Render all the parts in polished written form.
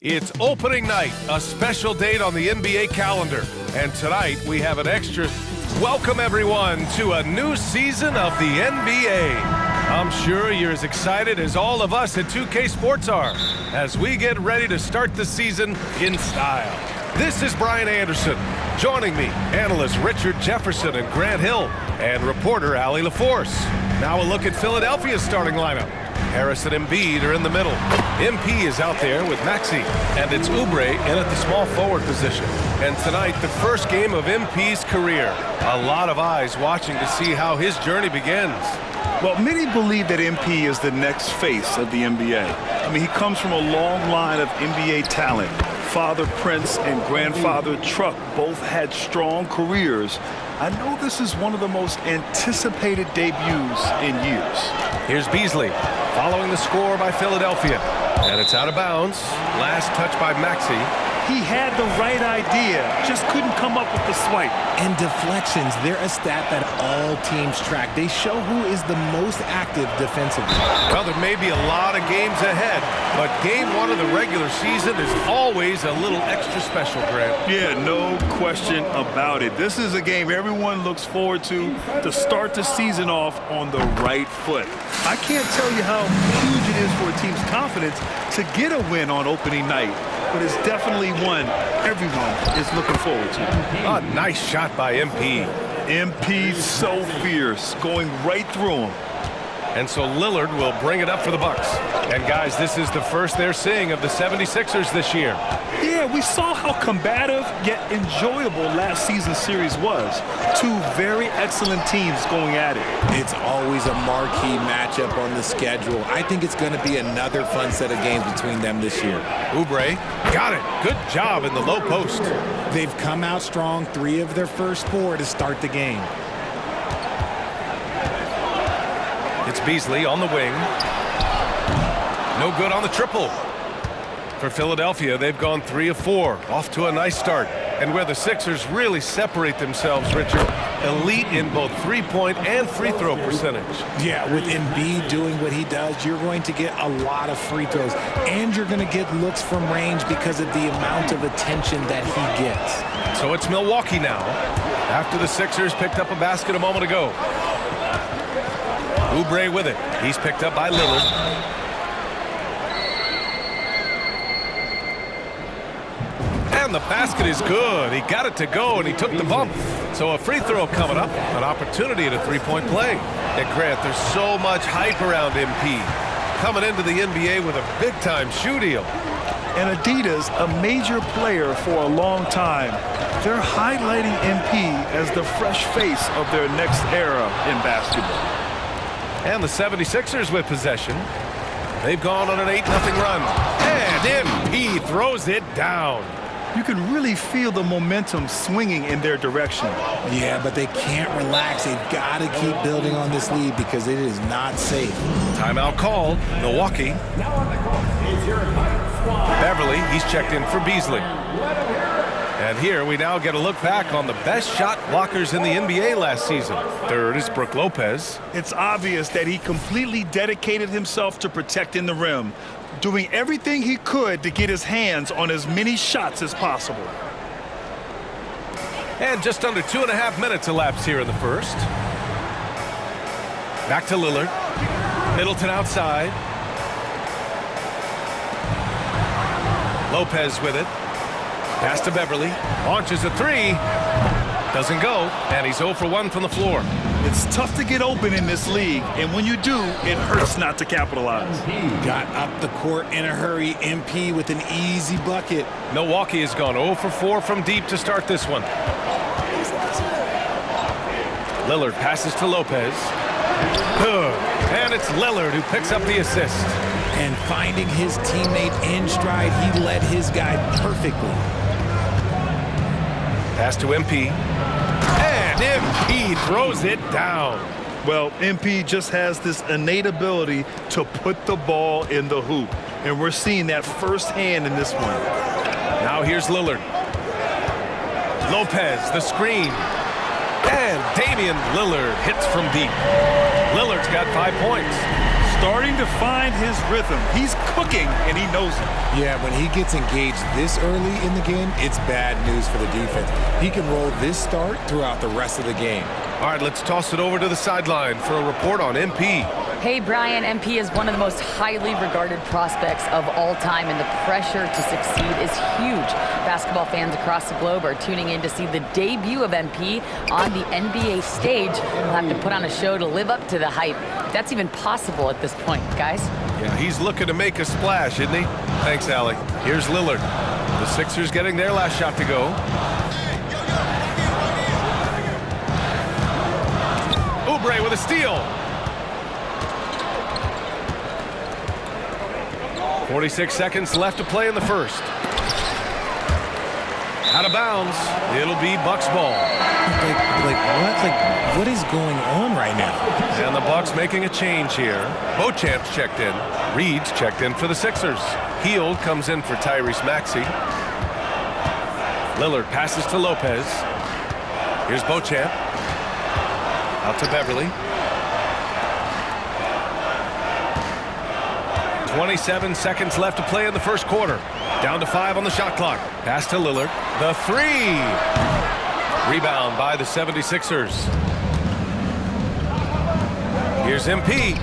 It's opening night, a special date on the NBA calendar. And tonight we have an extra welcome everyone to a new season of the NBA. I'm sure you're as excited as all of us at 2K Sports are as we get ready to start the season in style. This is Brian Anderson. Joining me, analysts Richard Jefferson and Grant Hill, and reporter Allie LaForce. Now a look at Philadelphia's starting lineup. Harris and Embiid are in the middle. MP is out there with Maxey, and it's Oubre in at the small forward position. And tonight, the first game of MP's career. A lot of eyes watching to see how his journey begins. Well, many believe that MP is the next face of the NBA. I mean, he comes from a long line of NBA talent. Father Prince and grandfather Truck both had strong careers. I know this is one of the most anticipated debuts in years. Here's Beasley, following the score by Philadelphia. And it's out of bounds. Last touch by Maxey. He had the right idea, just couldn't come up with the swipe. And deflections, they're a stat that all teams track. They show who is the most active defensively. Well, there may be a lot of games ahead, but game one of the regular season is always a little extra special, Grant. Yeah, no question about it. This is a game everyone looks forward to start the season off on the right foot. I can't tell you how huge it is for a team's confidence to get a win on opening night, but it's definitely one everyone is looking forward to. A nice shot by MP. MP's so fierce, going right through him. And so Lillard will bring it up for the Bucks. And guys, this is the first they're seeing of the 76ers this year. Yeah, we saw how combative yet enjoyable last season's series was. Two very excellent teams going at it. It's always a marquee matchup on the schedule. I think it's going to be another fun set of games between them this year. Oubre got it. Good job in the low post. They've come out strong, 3 of their first 4 to start the game. It's Beasley on the wing. No good on the triple. For Philadelphia, they've gone 3 of 4. Off to a nice start. And where the Sixers really separate themselves, Richard, elite in both three-point and free throw percentage. Yeah, with Embiid doing what he does, you're going to get a lot of free throws. And you're going to get looks from range because of the amount of attention that he gets. So it's Milwaukee now, after the Sixers picked up a basket a moment ago. Oubre with it. He's picked up by Lillard. And the basket is good. He got it to go, and he took the bump. So a free throw coming up, an opportunity at a three-point play. And Grant, there's so much hype around MP. Coming into the NBA with a big-time shoe deal. And Adidas, a major player for a long time, they're highlighting MP as the fresh face of their next era in basketball. And the 76ers with possession. They've gone on an 8-0 run. And MP throws it down. You can really feel the momentum swinging in their direction. Yeah, but they can't relax. They've got to keep building on this lead because it is not safe. Timeout called. Milwaukee. Beverly, he's checked in for Beasley. And here we now get a look back on the best shot blockers in the NBA last season. Third is Brook Lopez. It's obvious that he completely dedicated himself to protecting the rim, doing everything he could to get his hands on as many shots as possible. And just under 2.5 minutes elapsed here in the first. Back to Lillard. Middleton outside. Lopez with it. Pass to Beverly. Launches a 3. Doesn't go. And he's 0 for 1 from the floor. It's tough to get open in this league, and when you do, it hurts not to capitalize. Got up the court in a hurry. MP with an easy bucket. Milwaukee has gone 0 for 4 from deep to start this one. Lillard passes to Lopez. Good. And it's Lillard who picks up the assist. And finding his teammate in stride, he led his guy perfectly. Pass to MP. And MP throws it down. Well, MP just has this innate ability to put the ball in the hoop. And we're seeing that firsthand in this one. Now here's Lillard. Lopez, the screen. And Damian Lillard hits from deep. Lillard's got 5 points. starting to find his rhythm. He's cooking, and he knows it. Yeah, when he gets engaged this early in the game, it's bad news for the defense. He can roll this start throughout the rest of the game. All right, let's toss it over to the sideline for a report on MP. Hey, Brian, MP is one of the most highly regarded prospects of all time, and the pressure to succeed is huge. Basketball fans across the globe are tuning in to see the debut of MP on the NBA stage. We'll have to put on a show to live up to the hype. If that's even possible at this point, guys. Yeah, he's looking to make a splash, isn't he? Thanks, Allie. Here's Lillard. The Sixers getting their last shot to go. Oubre with a steal. 46 seconds left to play in the first. Out of bounds. It'll be Bucks ball. What is going on right now? And the Bucks making a change here. Beauchamp's checked in. Reed's checked in for the Sixers. Hield comes in for Tyrese Maxey. Lillard passes to Lopez. Here's Beauchamp. Out to Beverly. 27 seconds left to play in the first quarter. Down to 5 on the shot clock. Pass to Lillard. The three. Rebound by the 76ers. Here's MP.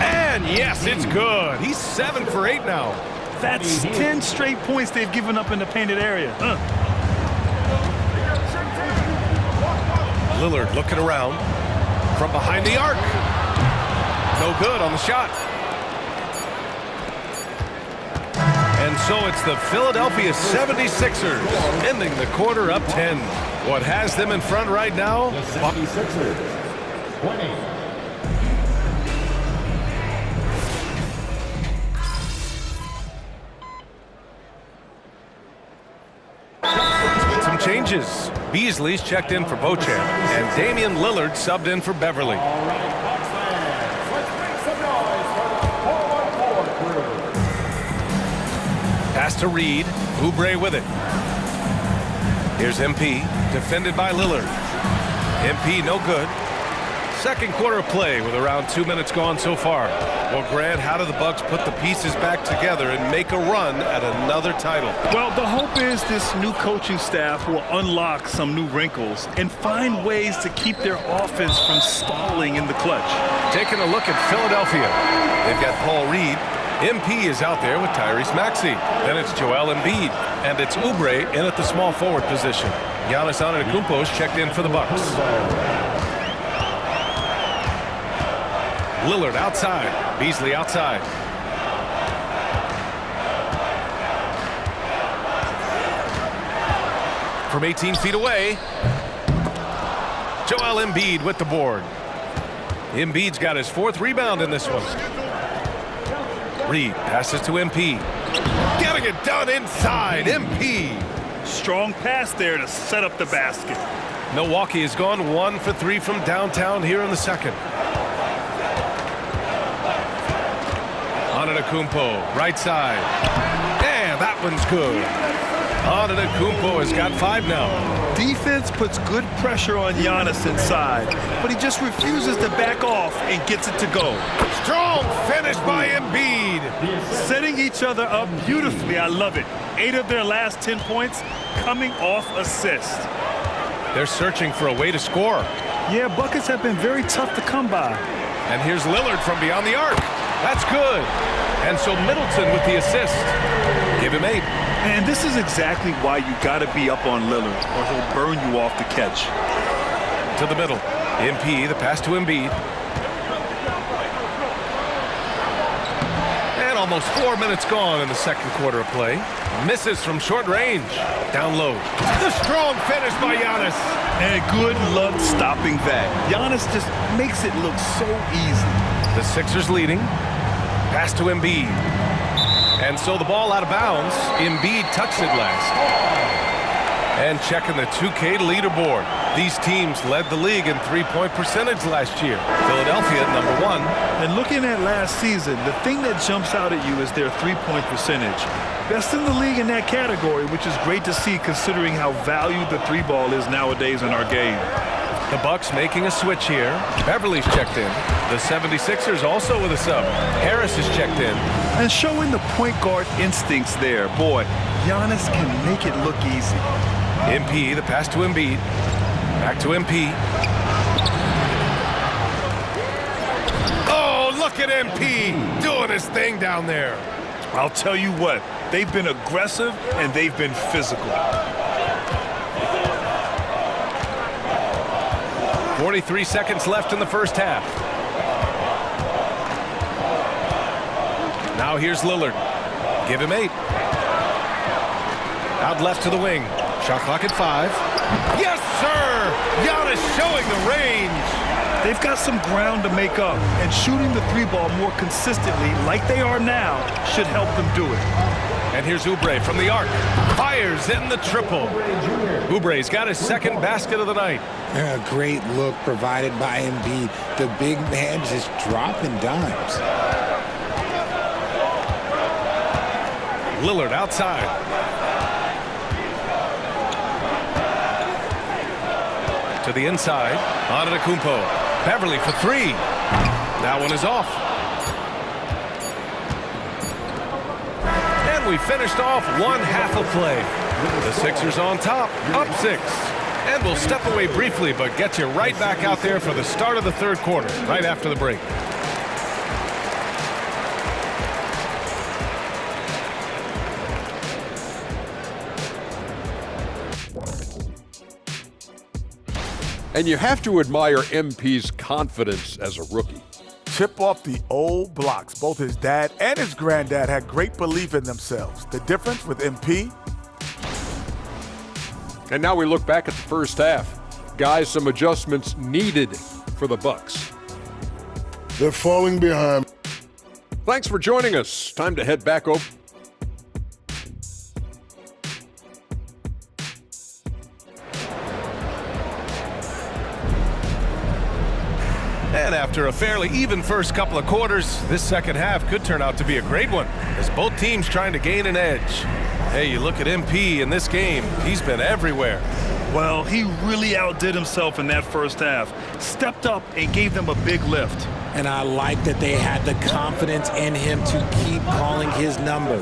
And yes, it's good. He's 7 for 8 now. That's 10 straight points they've given up in the painted area. Lillard looking around from behind the arc. No good on the shot. And so it's the Philadelphia 76ers ending the quarter up 10. What has them in front right now? Some changes. Beasley's checked in for Beauchamp, and Damian Lillard subbed in for Beverly. Pass to Reed. Oubre with it. Here's MP, defended by Lillard. MP no good. Second quarter of play with around 2 minutes gone so far. Well, Grant, how do the Bucks put the pieces back together and make a run at another title? Well, the hope is this new coaching staff will unlock some new wrinkles and find ways to keep their offense from stalling in the clutch. Taking a look at Philadelphia. They've got Paul Reed. MP is out there with Tyrese Maxey. Then it's Joel Embiid. And it's Oubre in at the small forward position. Giannis Antetokounmpo is checked in for the Bucks. Lillard outside. Beasley outside. From 18 feet away, Joel Embiid with the board. Embiid's got his 4th rebound in this one. Reed passes to MP. Getting it done inside. MP. Strong pass there to set up the basket. Milwaukee has gone 1 for 3 from downtown here in the second. Antetokounmpo, right side. And that one's good. Antetokounmpo has got 5 now. Defense puts good pressure on Giannis inside, but he just refuses to back off and gets it to go. Strong finish by Embiid. Setting each other up beautifully. I love it. 8 of their last 10 points coming off assist. They're searching for a way to score. Yeah, buckets have been very tough to come by. And here's Lillard from beyond the arc. That's good. And so Middleton with the assist. Give him 8. And this is exactly why you got to be up on Lillard, or he'll burn you off the catch. To the middle. MP, the pass to Embiid. And almost 4 minutes gone in the second quarter of play. Misses from short range. Down low. The strong finish by Giannis. And good luck stopping that. Giannis just makes it look so easy. The Sixers leading. Pass to Embiid. And so the ball out of bounds. Embiid touched it last. And checking the 2K leaderboard. These teams led the league in three-point percentage last year. Philadelphia, number 1. And looking at last season, the thing that jumps out at you is their three-point percentage. Best in the league in that category, which is great to see considering how valued the 3-ball is nowadays in our game. The Bucks making a switch here. Beverly's checked in. The 76ers also with a sub. Harris is checked in. And showing the point guard instincts there. Boy, Giannis can make it look easy. MP, the pass to Embiid. Back to MP. Oh, look at MP doing his thing down there. I'll tell you what, they've been aggressive and they've been physical. 43 seconds left in the first half. Now here's Lillard. Give him 8. Out left to the wing. Shot clock at 5. Yes, sir! Giannis showing the range. They've got some ground to make up, and shooting the 3-ball more consistently like they are now should help them do it. And here's Oubre from the arc. Fires in the triple. Oubre's got his second basket of the night. A great look provided by Embiid. The big man just dropping dimes. Lillard outside. To the inside. Antetokounmpo. Beverly for 3. That one is off. And we finished off one half of play. The Sixers on top, up 6. And we'll step away briefly, but get you right back out there for the start of the third quarter, right after the break. And you have to admire MP's confidence as a rookie. Chip off the old blocks. Both his dad and his granddad had great belief in themselves. The difference with MP. And now we look back at the first half. Guys, some adjustments needed for the Bucks. They're falling behind. Thanks for joining us. Time to head back over. And after a fairly even first couple of quarters, this second half could turn out to be a great one, as both teams trying to gain an edge. Hey, you look at MP in this game, he's been everywhere. Well, he really outdid himself in that first half. Stepped up and gave them a big lift. And I like that they had the confidence in him to keep calling his number.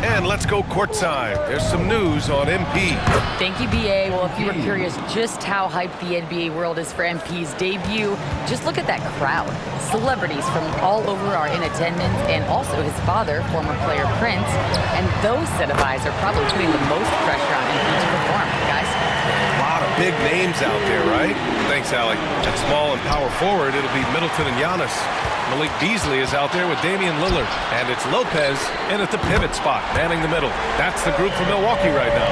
And let's go courtside. There's some news on MP. Thank you, BA. Well, if you were curious just how hyped the NBA world is for MP's debut, just look at that crowd. Celebrities from all over are in attendance, and also his father, former player Prince. And those set of eyes are probably putting the most pressure on MP to perform, guys. A lot of big names out there, right? Thanks, Allie. At small and power forward, it'll be Middleton and Giannis. Malik Beasley is out there with Damian Lillard. And it's Lopez in at the pivot spot, manning the middle. That's the group from Milwaukee right now.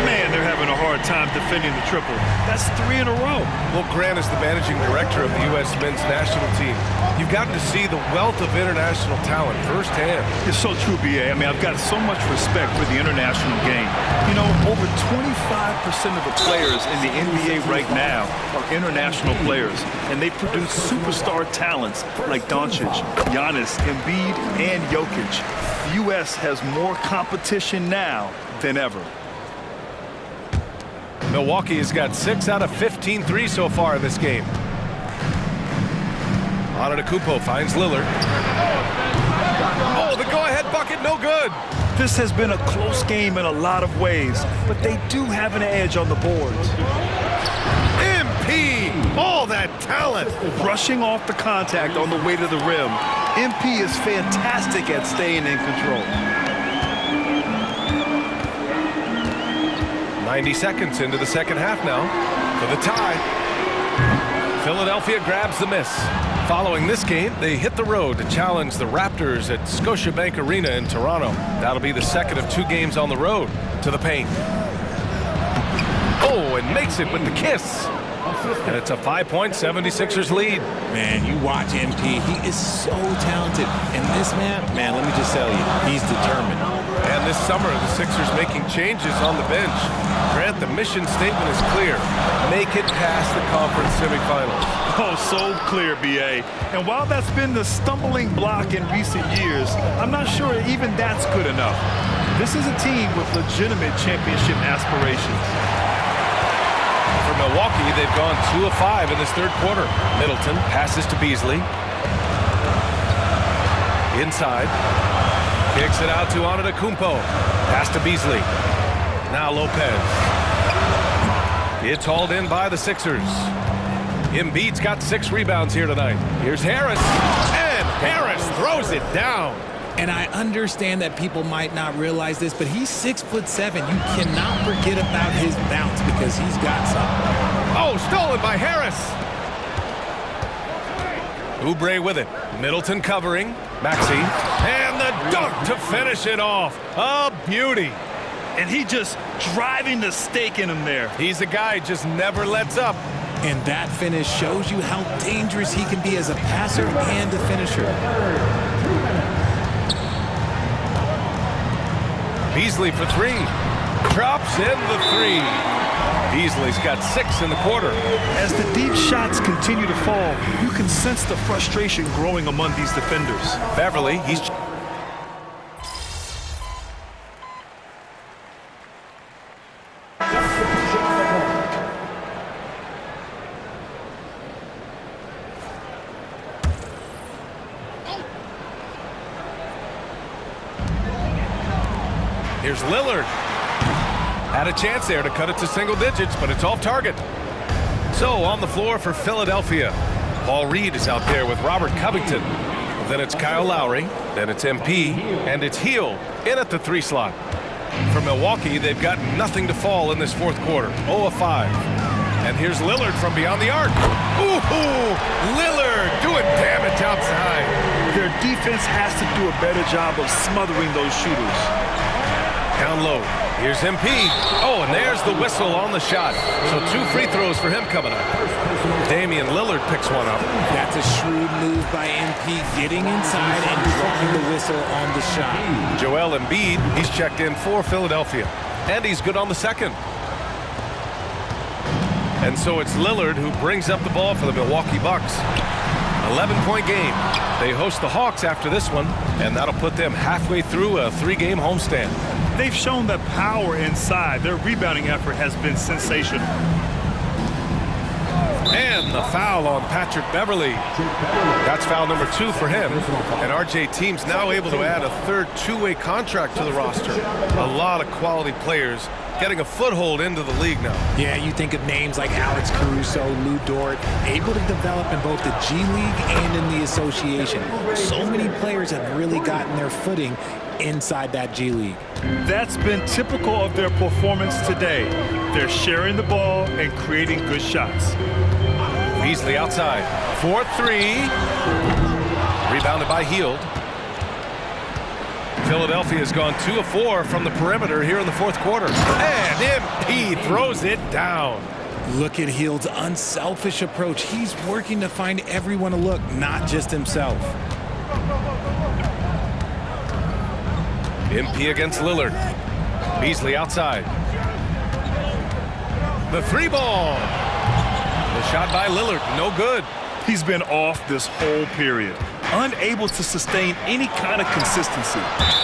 Man, they're having a hard time defending the triple. That's 3 in a row. Well, Grant is the managing director of the U.S. men's national team. You've gotten to see the wealth of international talent firsthand. It's so true, BA. I mean, I've got so much respect for the international game. You know, over 25% of the players in the NBA right now are international players, and they produce superstar talents like Doncic, Giannis, Embiid, and Jokic. The U.S. has more competition now than ever. Milwaukee has got 6 out of 15 threes so far in this game. Antetokounmpo finds Lillard. Oh, the go-ahead bucket, no good. This has been a close game in a lot of ways, but they do have an edge on the boards. MP, all that talent. Brushing off the contact on the way to the rim. MP is fantastic at staying in control. 90 seconds into the second half now for the tie. Philadelphia grabs the miss. Following this game, they hit the road to challenge the Raptors at Scotiabank Arena in Toronto. That'll be the second of 2 games on the road to the paint. Oh, and makes it with the kiss. And it's a 5-point 76ers lead. Man, you watch MP, he is so talented. And this man, let me just tell you, he's determined. And this summer, the Sixers making changes on the bench. Grant, the mission statement is clear. Make it past the conference semifinals. Oh, so clear, BA. And while that's been the stumbling block in recent years, I'm not sure even that's good enough. This is a team with legitimate championship aspirations. For Milwaukee, they've gone 2 of 5 in this third quarter. Middleton passes to Beasley. Inside. Kicks it out to Antetokounmpo. Pass to Beasley. Now Lopez. It's hauled in by the Sixers. Embiid's got 6 rebounds here tonight. Here's Harris. And Harris throws it down. And I understand that people might not realize this, but he's 6'7". You cannot forget about his bounce because he's got some. Oh, stolen by Harris. Oubre with it. Middleton covering. Maxey. And the dunk to finish it off. A beauty. And he just driving the stake in him there. He's a guy who just never lets up. And that finish shows you how dangerous he can be as a passer and a finisher. Beasley for 3. Drops in the 3. Beasley's got 6 in the quarter. As the deep shots continue to fall, you can sense the frustration growing among these defenders. Beverly, he's... Here's Lillard. Had a chance there to cut it to single digits, but it's off target. So on the floor for Philadelphia, Paul Reed is out there with Robert Covington. Then it's Kyle Lowry, then it's MP, and it's Hield in at the 3 slot. For Milwaukee, they've got nothing to fall in this fourth quarter, 0 of 5. And here's Lillard from beyond the arc. Ooh, Lillard doing damage outside. Their defense has to do a better job of smothering those shooters. Down low. Here's MP. Oh, and there's the whistle on the shot. So 2 free throws for him coming up. Damian Lillard picks one up. That's a shrewd move by MP, getting inside and drawing the whistle on the shot. Joel Embiid, he's checked in for Philadelphia. And he's good on the second. And so it's Lillard who brings up the ball for the Milwaukee Bucks. 11-point game. They host the Hawks after this one, and that'll put them halfway through a 3-game homestand. They've shown that power inside. Their rebounding effort has been sensational. And the foul on Patrick Beverly. That's foul number 2 for him. And RJ team's now able to add a third 2-way contract to the roster. A lot of quality players getting a foothold into the league now. Yeah, you think of names like Alex Caruso, Lou Dort, able to develop in both the G League and in the association. So many players have really gotten their footing inside that G League. That's been typical of their performance today. They're sharing the ball and creating good shots. Beasley outside for 3. Rebounded by Hield. Philadelphia has gone 2 of 4 from the perimeter here in the fourth quarter. And MP throws it down. Look at Hield's unselfish approach. He's working to find everyone a look, not just himself. MP against Lillard. Beasley outside. The 3 ball. The shot by Lillard, no good. He's been off this whole period, unable to sustain any kind of consistency.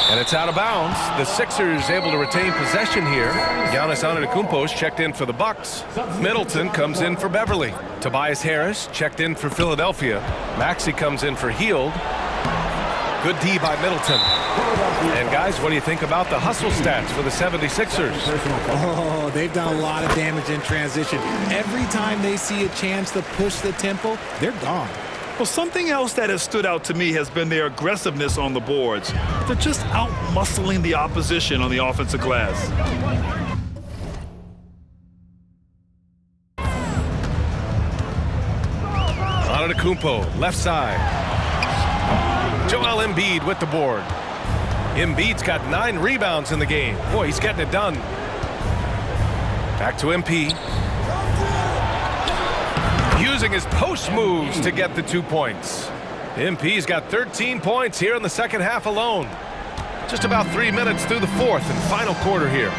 And it's out of bounds. The Sixers able to retain possession here. Giannis Antetokounmpo's checked in for the Bucks. Middleton comes in for Beverly. Tobias Harris checked in for Philadelphia. Maxey comes in for Hield. Good D by Middleton. And guys, what do you think about the hustle stats for the 76ers? Oh, they've done a lot of damage in transition. Every time they see a chance to push the tempo, they're gone. Well, something else that has stood out to me has been their aggressiveness on the boards. They're just out-muscling the opposition on the offensive glass. Antetokounmpo, left side. Joel Embiid with the board. Embiid's got 9 rebounds in the game. Boy, he's getting it done. Back to MP. Using his post moves to get the 2 points. MP's got 13 points here in the second half alone. Just about 3 minutes through the fourth and final quarter here.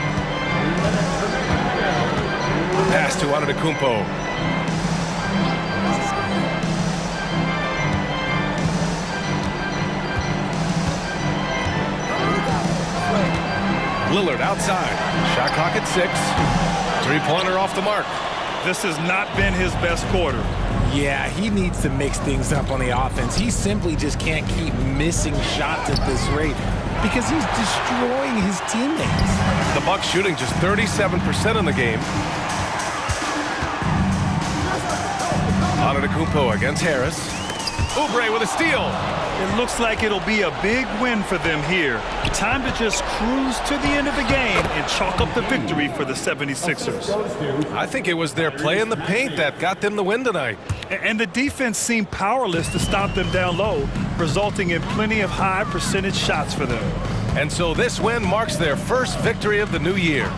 Pass to Antetokounmpo. Lillard outside. Shot clock at 6. 3-pointer off the mark. this has not been his best quarter. Yeah, he needs to mix things up on the offense. He simply just can't keep missing shots at this rate because he's destroying his teammates. The Bucks shooting just 37% in the game. Antetokounmpo against Harris. Oubre with a steal. It looks like it'll be a big win for them here. Time to just cruise to the end of the game and chalk up the victory for the 76ers. I think it was their play in the paint that got them the win tonight. And the defense seemed powerless to stop them down low, resulting in plenty of high percentage shots for them. And so this win marks their first victory of the new year.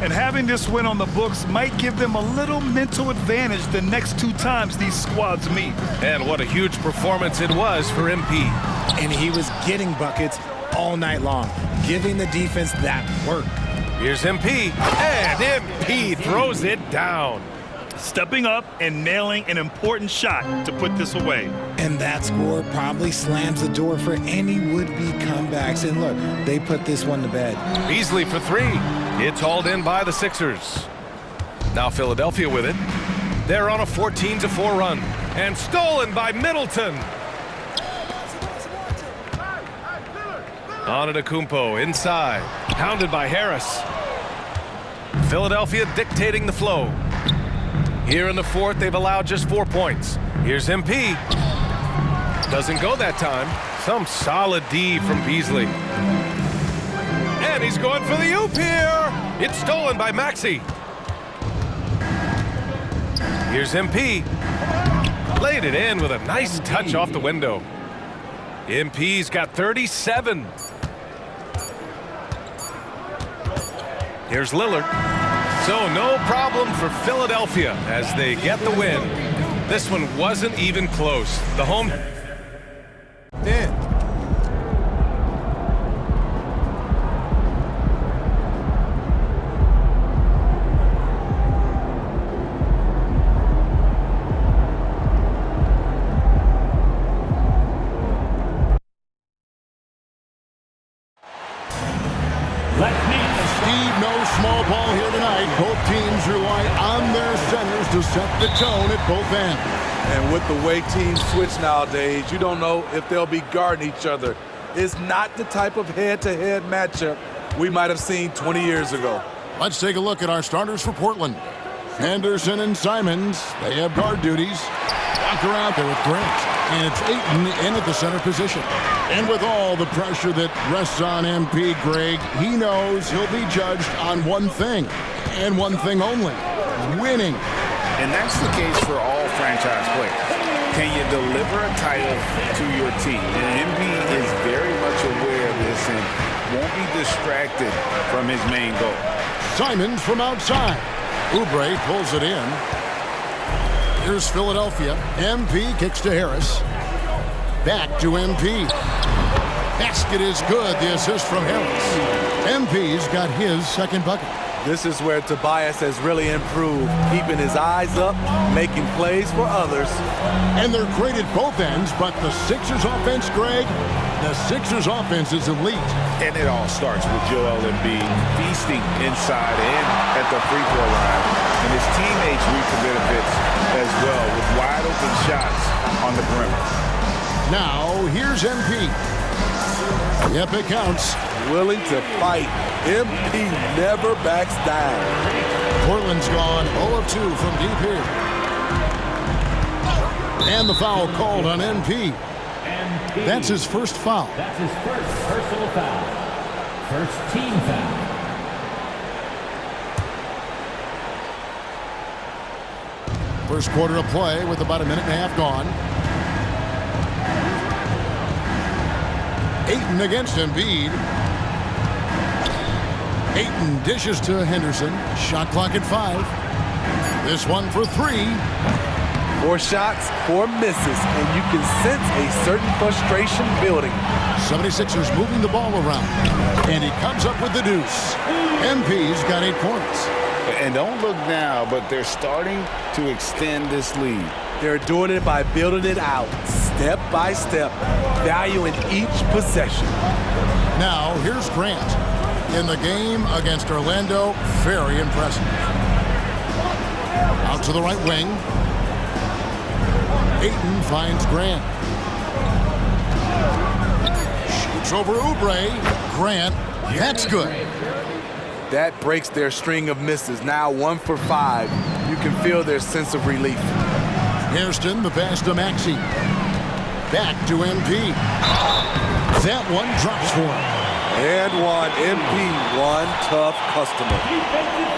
And having this win on the books might give them a little mental advantage the next 2 times these squads meet. And what a huge performance it was for MP. And he was getting buckets all night long, giving the defense that work. Here's MP, and MP throws it down. Stepping up and nailing an important shot to put this away. And that score probably slams the door for any would-be comebacks. And look, they put this one to bed. Beasley for 3. It's hauled in by the Sixers. Now Philadelphia with it. They're on a 14-4 run. And stolen by Middleton. Antetokounmpo inside. Pounded by Harris. Philadelphia dictating the flow. Here in the fourth, they've allowed just 4 points. Here's MP. Doesn't go that time. Some solid D from Beasley. And he's going for the oop here. It's stolen by Maxey. Here's MP. Laid it in with a nice touch off the window. MP's got 37. Here's Lillard. So no problem for Philadelphia as they get the win. This one wasn't even close. The home... In. Steve, no small ball here tonight. Both teams rely on their centers to set the tone at both ends. And with the way teams switch nowadays, you don't know if they'll be guarding each other. It's not the type of head-to-head matchup we might have seen 20 years ago. Let's take a look at our starters for Portland. Anderson and Simons, they have guard duties. Walker out there with Grant. And it's Ayton in at the center position. And with all the pressure that rests on MP, Greg, he knows he'll be judged on one thing, and one thing only, winning. And that's the case for all franchise players. Can you deliver a title to your team? And MP is very much aware of this and won't be distracted from his main goal. Simons from outside. Oubre pulls it in. Here's Philadelphia. MP kicks to Harris. Back to MP. Basket is good. The assist from Harris. MP's got his second bucket. This is where Tobias has really improved, keeping his eyes up, making plays for others. And they're great at both ends, but the Sixers offense, Greg, the Sixers offense is elite. And it all starts with Joel Embiid feasting inside and at the free throw line. And his teammates reap the benefits as well with wide open shots on the perimeter. Now, here's MP. Yep, it counts. Willing to fight. MP never backs down. Portland's gone 0 of 2 from deep here. And the foul called on MP. That's his first foul. That's his first personal foul. First team foul. First quarter of play with about a minute and a half gone. Ayton against Embiid. Ayton dishes to Henderson. Shot clock at 5. This one for 3. 4 shots, 4 misses, and you can sense a certain frustration building. 76ers moving the ball around. And he comes up with the deuce. MP's got 8 points. And don't look now, but they're starting to extend this lead. They're doing it by building it out, step by step, valuing each possession. Now, here's Grant. In the game against Orlando, very impressive. Out to the right wing. Ayton finds Grant. Shoots over Oubre. Grant, that's good. That breaks their string of misses. Now 1 for 5. You can feel their sense of relief. Hairston, the pass to Maxey. Back to MP. That one drops for him. And one, MP, one tough customer.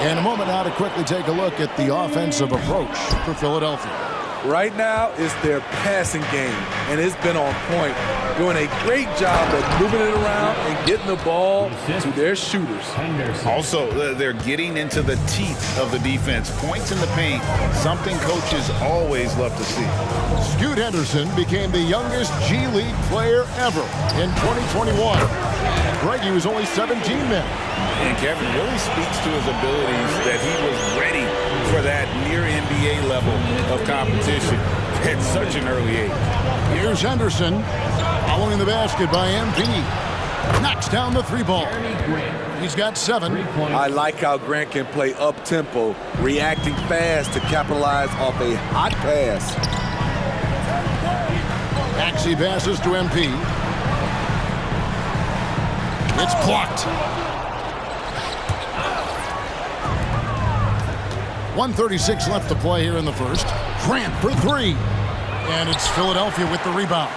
In a moment now to quickly take a look at the offensive approach for Philadelphia. Right now, it's their passing game, and it's been on point. Doing a great job of moving it around and getting the ball to their shooters. Also, they're getting into the teeth of the defense. Points in the paint, something coaches always love to see. Scoot Henderson became the youngest G League player ever in 2021. Greg, was only 17 then. And Kevin really speaks to his abilities that he was ready for that near NBA level of competition at such an early age. Here's Henderson following the basket by MP. Knocks down the 3-ball. He's got 7. I like how Grant can play up-tempo, reacting fast to capitalize off a hot pass. Maxey passes to MP. It's blocked. 1:36 left to play here in the first. Grant for 3. And it's Philadelphia with the rebound.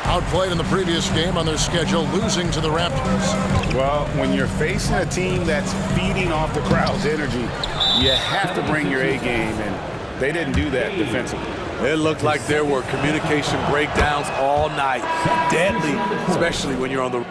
Outplayed in the previous game on their schedule, losing to the Raptors. Well, when you're facing a team that's feeding off the crowd's energy, you have to bring your A game, and they didn't do that defensively. It looked like there were communication breakdowns all night. Deadly, especially when you're on the...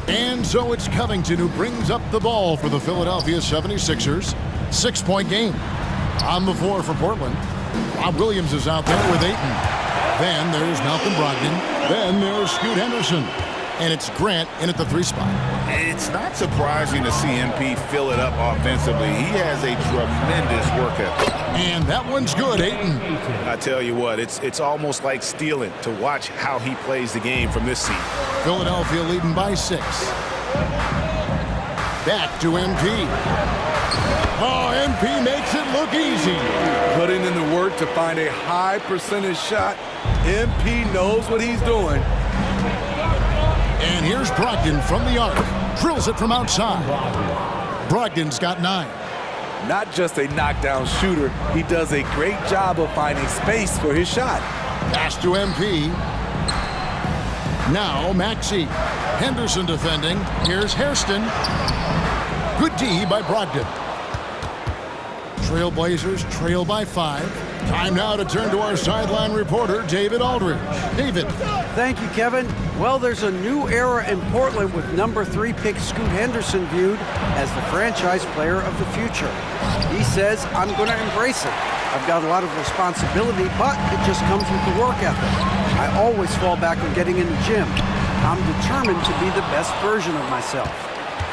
And so it's Covington who brings up the ball for the Philadelphia 76ers. 6-point game. On the floor for Portland. Rob Williams is out there with Ayton. Then there's Malcolm Brogdon. Then there's Scoot Henderson. And it's Grant in at the 3 spot. It's not surprising to see MP fill it up offensively. He has a tremendous work ethic. And that one's good, Ayton. I tell you what, it's almost like stealing to watch how he plays the game from this seat. Philadelphia leading by 6. Back to MP. Oh, MP makes it look easy. Putting in the work to find a high percentage shot. MP knows what he's doing. And here's Brogdon from the arc. Drills it from outside. Brogdon's got 9. Not just a knockdown shooter, he does a great job of finding space for his shot. Pass to MP. Now Maxey. Henderson defending. Here's Hairston. Good D by Brogdon. Trailblazers trail by 5. Time now to turn to our sideline reporter, David Aldridge. David. Thank you, Kevin. Well, there's a new era in Portland with number 3 pick Scoot Henderson viewed as the franchise player of the future. He says, I'm going to embrace it. I've got a lot of responsibility, but it just comes with the work ethic. I always fall back on getting in the gym. I'm determined to be the best version of myself.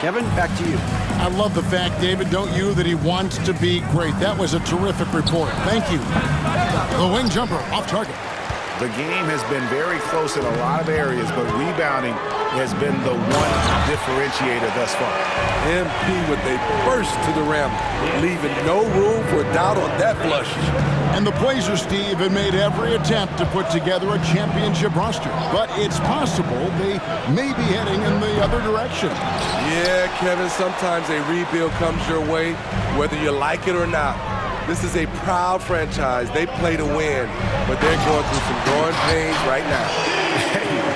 Kevin, back to you. I love the fact, David, don't you, that he wants to be great. That was a terrific report. Thank you. The wing jumper off target. The game has been very close in a lot of areas, but rebounding has been the one differentiator thus far. MP with a burst to the rim, leaving no room for doubt on that flush. And the Blazers, Steve, have made every attempt to put together a championship roster. But it's possible they may be heading in the other direction. Yeah, Kevin, sometimes a rebuild comes your way, whether you like it or not. This is a proud franchise. They play to win, but they're going through some growing pains right now.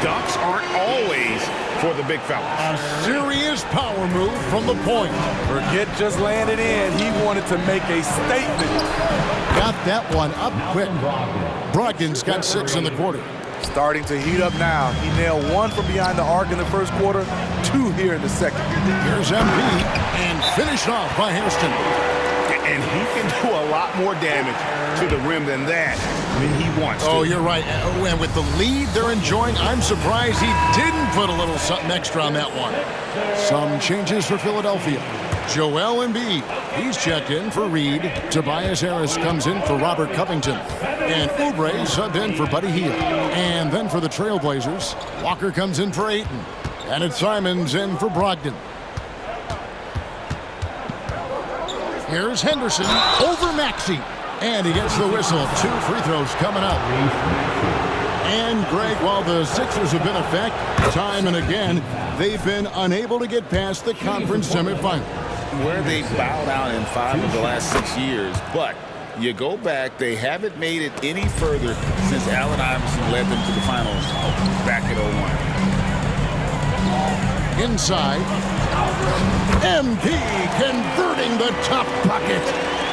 Dunks aren't always for the big fella. A serious power move from the point. Forget just laying it in. He wanted to make a statement. Got that one up quick. Brogdon's got 6 in the quarter. Starting to heat up now. He nailed 1 from behind the arc in the first quarter, 2 here in the second. Here's MP, and finished off by Hairston. And he can do a lot more damage to the rim than that when he wants to. Oh, you're right. And with the lead they're enjoying, I'm surprised he didn't put a little something extra on that one. Some changes for Philadelphia. Joel Embiid, he's checked in for Reed. Tobias Harris comes in for Robert Covington. And Oubre subbed in for Buddy Hield. And then for the Trailblazers, Walker comes in for Ayton. And it's Simons in for Brogdon. Here's Henderson over Maxey. And he gets the whistle. 2 free throws coming up. And, Greg, while the Sixers have been a fact, time and again, they've been unable to get past the conference semifinal. Where they bowed out in 5 of the last 6 years. But you go back, they haven't made it any further since Allen Iverson led them to the finals back in 01. Inside. MP converting the top bucket.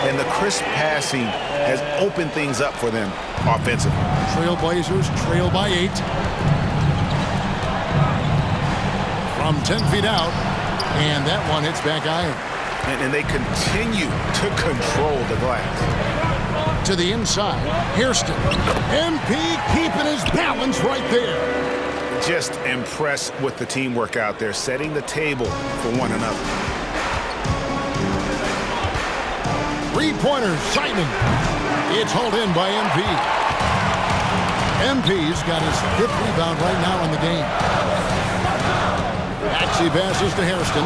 And the crisp passing has opened things up for them offensively. Trailblazers trail by 8. From 10 feet out. And that one hits back iron. And they continue to control the glass. To the inside. Hairston. MP keeping his balance right there. Just impressed with the teamwork out there, setting the table for one another. Three-pointer, Simon. It's hauled in by MP. MP's got his 5th rebound right now in the game. Maxey passes to Hairston.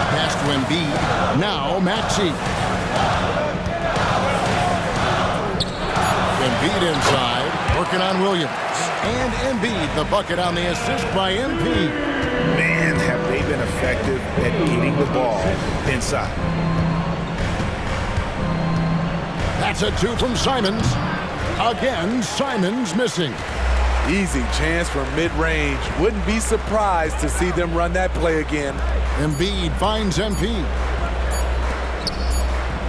Pass to Embiid. Now Maxey. Embiid inside, working on Williams. And Embiid, the bucket on the assist by MP. Man, have they been effective at getting the ball inside. That's a 2 from Simons. Again, Simons missing. Easy chance from mid-range. Wouldn't be surprised to see them run that play again. Embiid finds MP.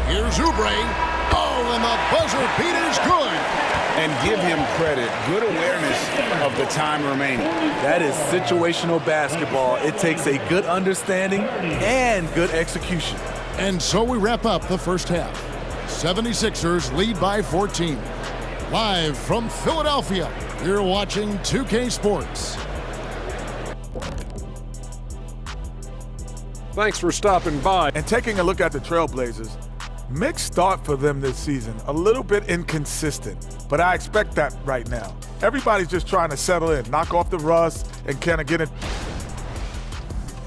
Here's Oubre. Oh, and the buzzer beater's good. And give him credit. Good awareness of the time remaining. That is situational basketball. It takes a good understanding and good execution. And so we wrap up the first half. 76ers lead by 14. Live from Philadelphia, you're watching 2K Sports. Thanks for stopping by. And taking a look at the Trailblazers, mixed start for them this season. A little bit inconsistent, but I expect that right now. Everybody's just trying to settle in, knock off the rust, and kind of get it.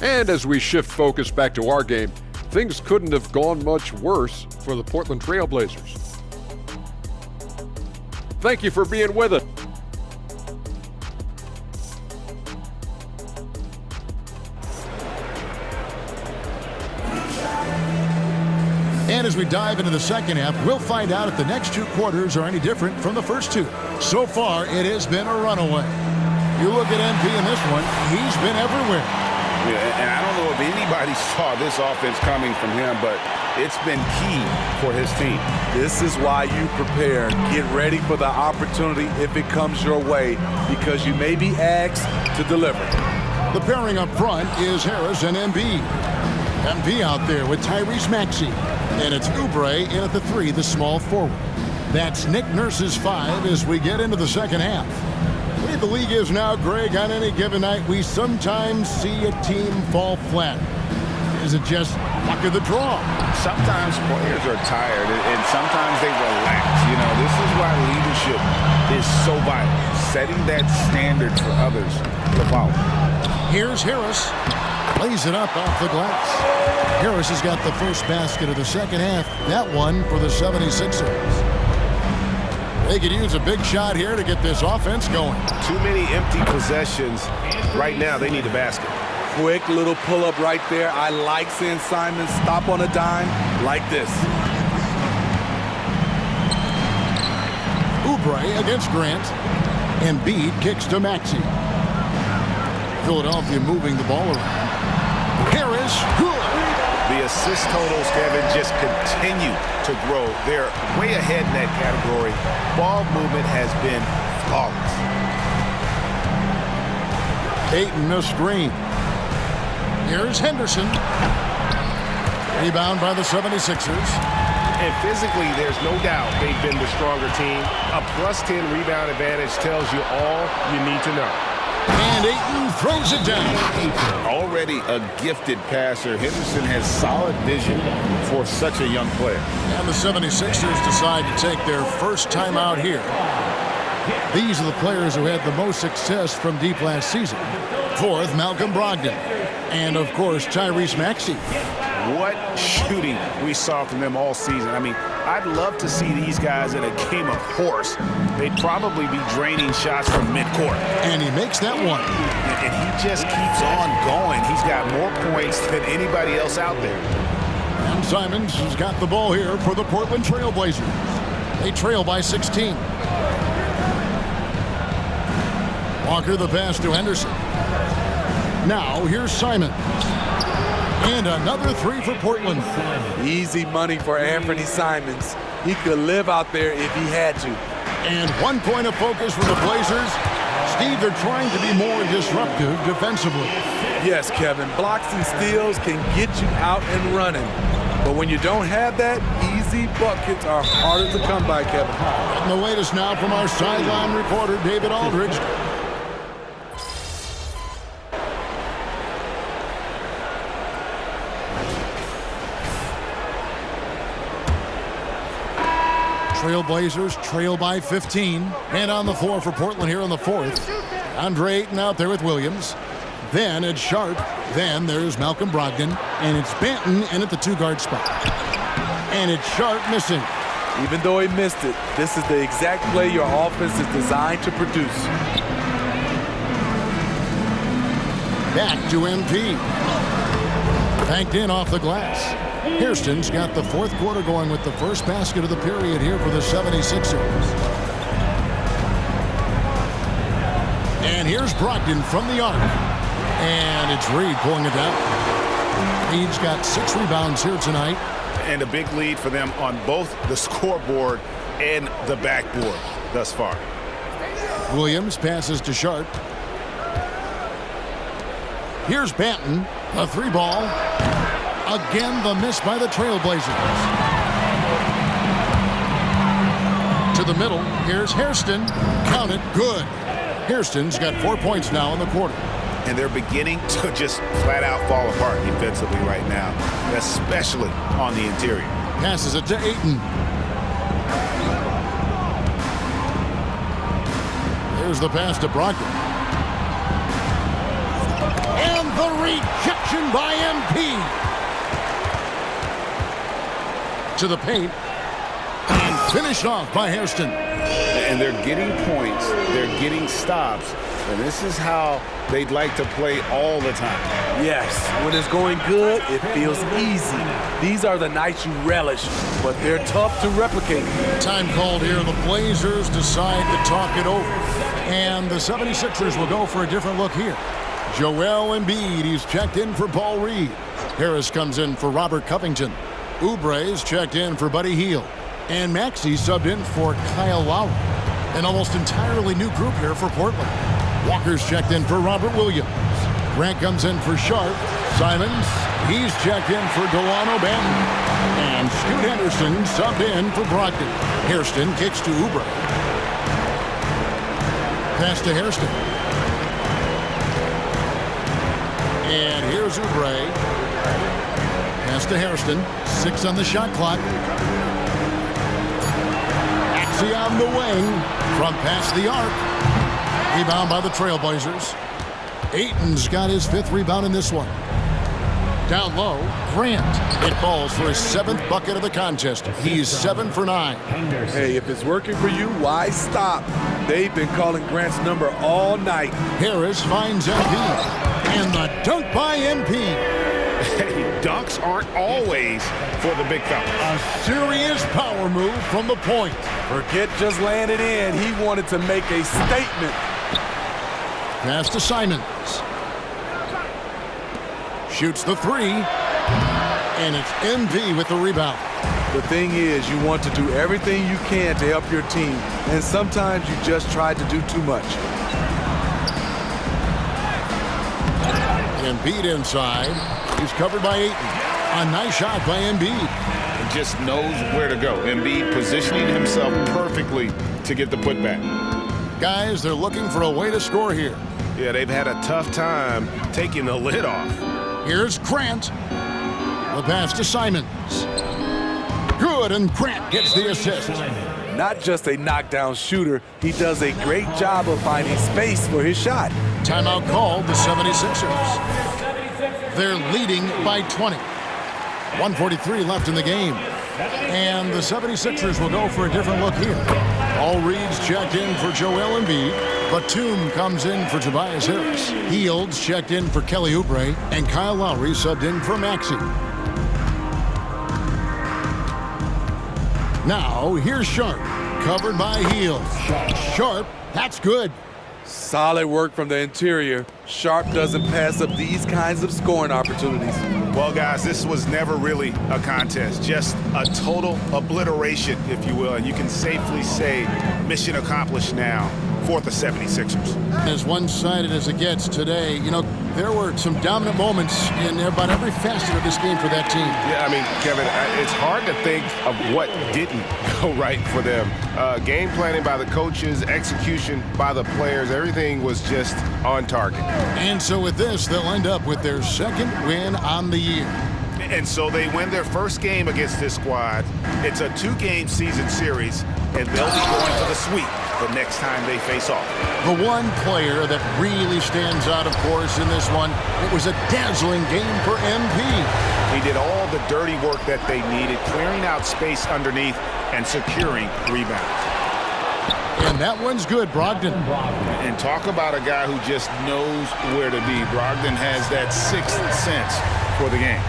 And as we shift focus back to our game, things couldn't have gone much worse for the Portland Trailblazers. Thank you for being with us. And as we dive into the second half, we'll find out if the next 2 quarters are any different from the first 2. So far, it has been a runaway. You look at MP in this one, he's been everywhere. Yeah, and I don't know if anybody saw this offense coming from him, but it's been key for his team. This is why you prepare. Get ready for the opportunity if it comes your way, because you may be asked to deliver. The pairing up front is Harris and Embiid. MP out there with Tyrese Maxey. And it's Oubre in at the 3, the small forward. That's Nick Nurse's 5 as we get into the second half. The way the league is now, Greg, on any given night, we sometimes see a team fall flat. Is it just luck of the draw? Sometimes players are tired, and sometimes they relax. You know, this is why leadership is so vital, setting that standard for others to follow. Here's Harris. Lays it up off the glass. Harris has got the first basket of the second half. That one for the 76ers. They could use a big shot here to get this offense going. Too many empty possessions. Right now, they need a basket. Quick little pull-up right there. I like seeing Simon stop on a dime like this. Oubre against Grant. Embiid kicks to Maxey. Philadelphia moving the ball around. Harris, good. The assist totals, Kevin, just continue to grow. They're way ahead in that category. Ball movement has been flawless. Ayton a screen. Here's Henderson. Rebound by the 76ers. And physically, there's no doubt they've been the stronger team. A +10 rebound advantage tells you all you need to know. And Ayton throws it down. Already a gifted passer, Henderson has solid vision for such a young player. And the 76ers decide to take their first time out here. These are the players who had the most success from deep last season. Fourth, Malcolm Brogdon. And, of course, Tyrese Maxey. What shooting we saw from them all season. I mean, I'd love to see these guys in a game of horse. They'd probably be draining shots from midcourt. And he makes that one. And he just keeps on going. He's got more points than anybody else out there. And Simons has got the ball here for the Portland Trail Blazers. They trail by 16. Walker the pass to Henderson. Now here's Simon. And another three for Portland. Easy money for Anthony Simons. He could live out there if he had to. And 1 point of focus for the Blazers. Steve, they're trying to be more disruptive defensively. Yes, Kevin. Blocks and steals can get you out and running. But when you don't have that, easy buckets are harder to come by, Kevin. And the latest now from our sideline reporter, David Aldridge. Trailblazers trail by 15. And on the floor for Portland here in the fourth. Andre Ayton out there with Williams. Then it's Sharp. Then there's Malcolm Brogdon. And it's Banton in at the two-guard spot. And it's Sharp missing. Even though he missed it, this is the exact play your offense is designed to produce. Back to MP. Banked in off the glass. Hairston's got the fourth quarter going with the first basket of the period here for the 76ers. And here's Brogdon from the arc. And it's Reed pulling it down. Reed's got 6 rebounds here tonight. And a big lead for them on both the scoreboard and the backboard thus far. Williams passes to Sharp. Here's Banton, a 3-ball. Again, the miss by the Trailblazers. To the middle, here's Hairston. Count it, good. Hairston's got 4 points now in the quarter. And they're beginning to just flat out fall apart defensively right now, especially on the interior. Passes it to Ayton. There's the pass to Brogdon. And the rejection by MP. To the paint. And finished off by Hairston. And they're getting points. They're getting stops. And this is how they'd like to play all the time. Yes, when it's going good, it feels easy. These are the nights you relish, but they're tough to replicate. Time called here. The Blazers decide to talk it over. And the 76ers will go for a different look here. Joel Embiid, he's checked in for Paul Reed. Harris comes in for Robert Covington. Oubre's checked in for Buddy Hield. And Maxey subbed in for Kyle Lowry. An almost entirely new group here for Portland. Walker's checked in for Robert Williams. Grant comes in for Sharp. Simons, he's checked in for Delano Banton. And Scoot Henderson subbed in for Brogdon. Hairston kicks to Oubre. Pass to Hairston. And here's Oubre. Pass to Hairston. 6 on the shot clock. Maxey on the wing from past the arc. Rebound by the Trailblazers. Ayton's got his 5th rebound in this one. Down low, Grant. It falls for his 7th bucket of the contest. He's 7 for 9. Hey, if it's working for you, why stop? They've been calling Grant's number all night. Harris finds MP. And the dunk by MP. Hey, dunks aren't always for the big fellas. A serious power move from the point. Forget just laying it in. He wanted to make a statement. Pass to Simons. Shoots the 3. And it's MP with the rebound. The thing is, you want to do everything you can to help your team. And sometimes you just try to do too much. Embiid inside. He's covered by Ayton. A nice shot by Embiid. He just knows where to go. Embiid positioning himself perfectly to get the putback. Guys, they're looking for a way to score here. Yeah, they've had a tough time taking the lid off. Here's Grant. The pass to Simons. Good, and Grant gets the assist. Not just a knockdown shooter, he does a great job of finding space for his shot. Timeout called the 76ers. They're leading by 20. 1:43 left in the game. And the 76ers will go for a different look here. All Reed's checked in for Joel Embiid. Batum comes in for Tobias Harris. Fields checked in for Kelly Oubre. And Kyle Lowry subbed in for Maxey. Now, here's Sharp. Covered by Hield. Sharp, that's good. Solid work from the interior. Sharp doesn't pass up these kinds of scoring opportunities. Well, guys, this was never really a contest, just a total obliteration, if you will. And you can safely say mission accomplished now for the 76ers. As one-sided as it gets today, you know, there were some dominant moments in about every facet of this game for that team. Yeah, I mean, Kevin, it's hard to think of what didn't go right for them. Game planning by the coaches, execution by the players, everything was just on target. And so with this, they'll end up with their second win on the year. And so they win their first game against this squad. It's a 2-game season series, and they'll be going for the sweep the next time they face off. The one player that really stands out, of course, in this one, it was a dazzling game for MP. He did all the dirty work that they needed, clearing out space underneath and securing rebounds. And that one's good, Brogdon. And talk about a guy who just knows where to be. Brogdon has that sixth sense for the game.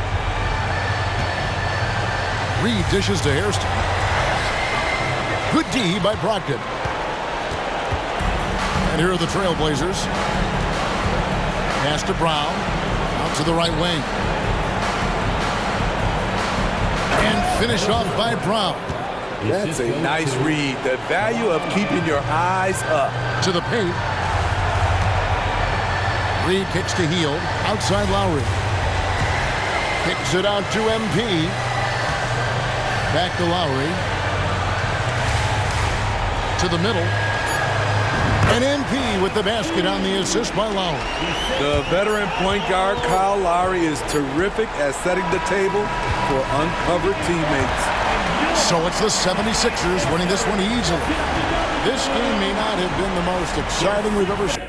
Reed dishes to Hairston. Good D by Brogdon. And here are the Trailblazers. Pass to Brown. Out to the right wing. And finished off by Brown. That's a nice read. The value of keeping your eyes up. To the paint. Reed kicks to Hield. Outside Lowry. Kicks it out to MP. Back to Lowry. To the middle. And MP with the basket on the assist by Lowry. The veteran point guard, Kyle Lowry, is terrific at setting the table for uncovered teammates. So it's the 76ers winning this one easily. This game may not have been the most exciting we've ever seen.